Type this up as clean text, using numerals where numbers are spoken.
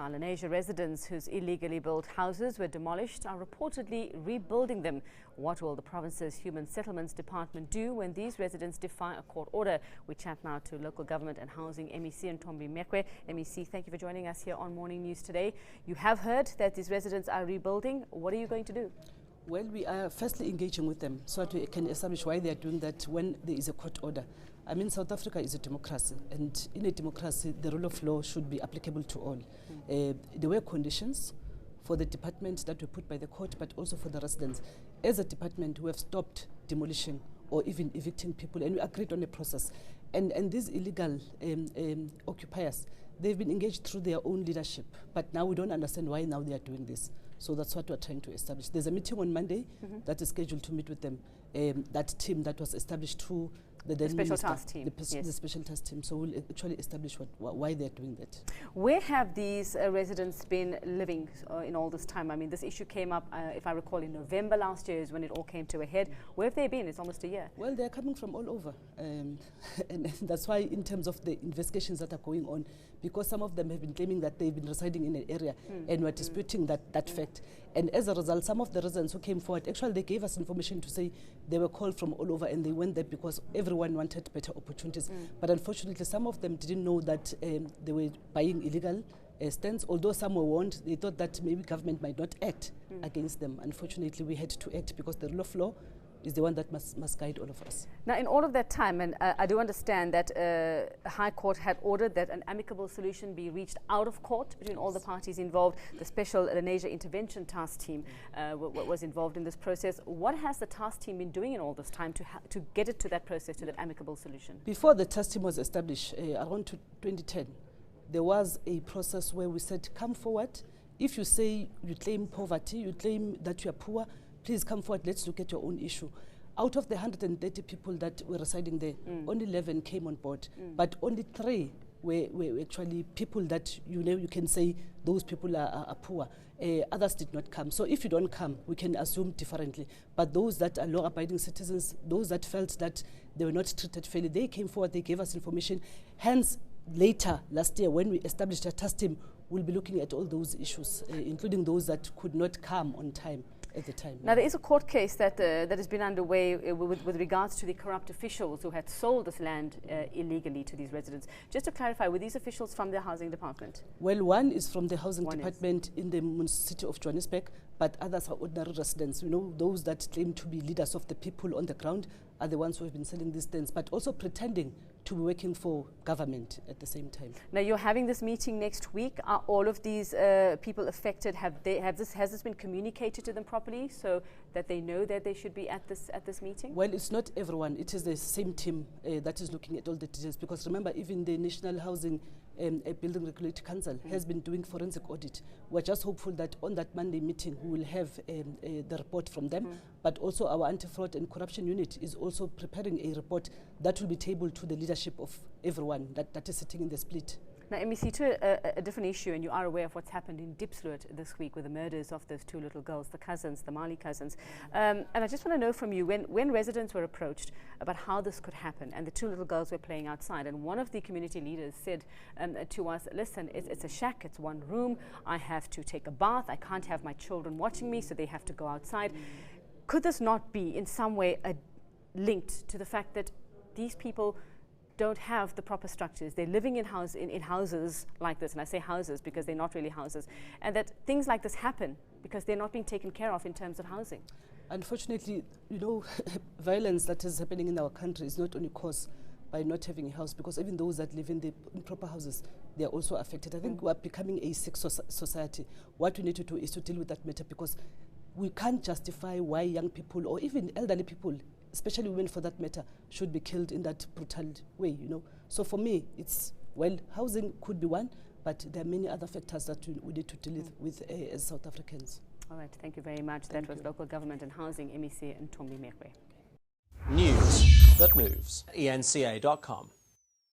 Our Lenasia residents whose illegally built houses were demolished are reportedly rebuilding them. What will the province's Human Settlements Department do when these residents defy a court order? We chat now to Local Government and Housing MEC Ntombi Mekgwe. MEC, thank you for joining us here on Morning News today. You have heard that these residents are rebuilding. What are you going to do? Well, we are firstly engaging with them so that we can establish why they are doing that when there is a court order. I mean, South Africa is a democracy, and in a democracy, the rule of law should be applicable to all. There were conditions for the department that were put by the court, but also for the residents. As a department, we have stopped demolishing or even evicting people, and we agreed on a process. And these illegal occupiers, they've been engaged through their own leadership, but now we don't understand why now they are doing this. So that's what we're trying to establish. There's a meeting on Monday that is scheduled to meet with them. That team that was established through the special task team. The special task team. So we'll actually establish why they're doing that. Where have these residents been living in all this time? I mean, this issue came up, if I recall, in November last year is when it all came to a head. Where have they been? It's almost a year. Well, they're coming from all over. And that's why in terms of the investigations that are going on, because some of them have been claiming that they've been residing in an area and we're disputing that fact. And as a result, some of the residents who came forward, actually they gave us information to say they were called from all over and they went there because everyone wanted better opportunities. But unfortunately, some of them didn't know that they were buying illegal stands. Although some were warned, they thought that maybe government might not act against them. Unfortunately, we had to act because the rule of law is the one that must guide all of us. Now, in all of that time, and I do understand that High Court had ordered that an amicable solution be reached out of court between all the parties involved. The Special Lenasia Intervention Task Team was involved in this process. What has the task team been doing in all this time to get it to that process, to that amicable solution? Before the task team was established, around 2010, there was a process where we said, come forward. If you say you claim poverty, you claim that you are poor, please come forward, let's look at your own issue. Out of the 130 people that were residing there, only 11 came on board, but only 3 were actually people that you can say those people are poor. Others did not come. So if you don't come, we can assume differently. But those that are law-abiding citizens, those that felt that they were not treated fairly, they came forward, they gave us information. Hence, later, last year, when we established a task team, we'll be looking at all those issues, including those that could not come on time. At the time. Now, there is a court case that has been underway with regards to the corrupt officials who had sold this land illegally to these residents. Just to clarify, were these officials from the housing department? Well, one is from the housing department in the city of Johannesburg, but others are ordinary residents. Those that claim to be leaders of the people on the ground are the ones who have been selling these stands, but also pretending to be working for government at the same time. Now, you're having this meeting next week. Are all of these people affected? Has this been communicated to them properly so that they know that they should be at this meeting? Well, it's not everyone. It is the same team that is looking at all the details, because remember, even the National Housing Building Regulatory Council has been doing forensic audit. We're just hopeful that on that Monday meeting we will have the report from them, but also our anti-fraud and corruption unit is also preparing a report that will be tabled to the leadership of everyone that is sitting in the split. Now, MEC, to a different issue, and you are aware of what's happened in Diepsloot this week with the murders of those 2 little girls, the cousins, the Mali cousins. And I just want to know from you, when residents were approached about how this could happen, and the 2 little girls were playing outside, and one of the community leaders said to us, listen, it's a shack, it's 1 room, I have to take a bath, I can't have my children watching me, so they have to go outside. Could this not be in some way linked to the fact that these people don't have the proper structures? They're living in houses like this, and I say houses because they're not really houses, and that things like this happen because they're not being taken care of in terms of housing. Unfortunately, violence that is happening in our country is not only caused by not having a house, because even those that live in the improper houses, they are also affected. I think we are becoming a sick society. What we need to do is to deal with that matter, because we can't justify why young people or even elderly people, especially women for that matter, should be killed in that brutal way, So for me, housing could be one, but there are many other factors that we need to deal with as South Africans. All right, thank you very much. That was Local Government and Housing MEC Ntombi Mekgwe. News that moves. eNCA.com.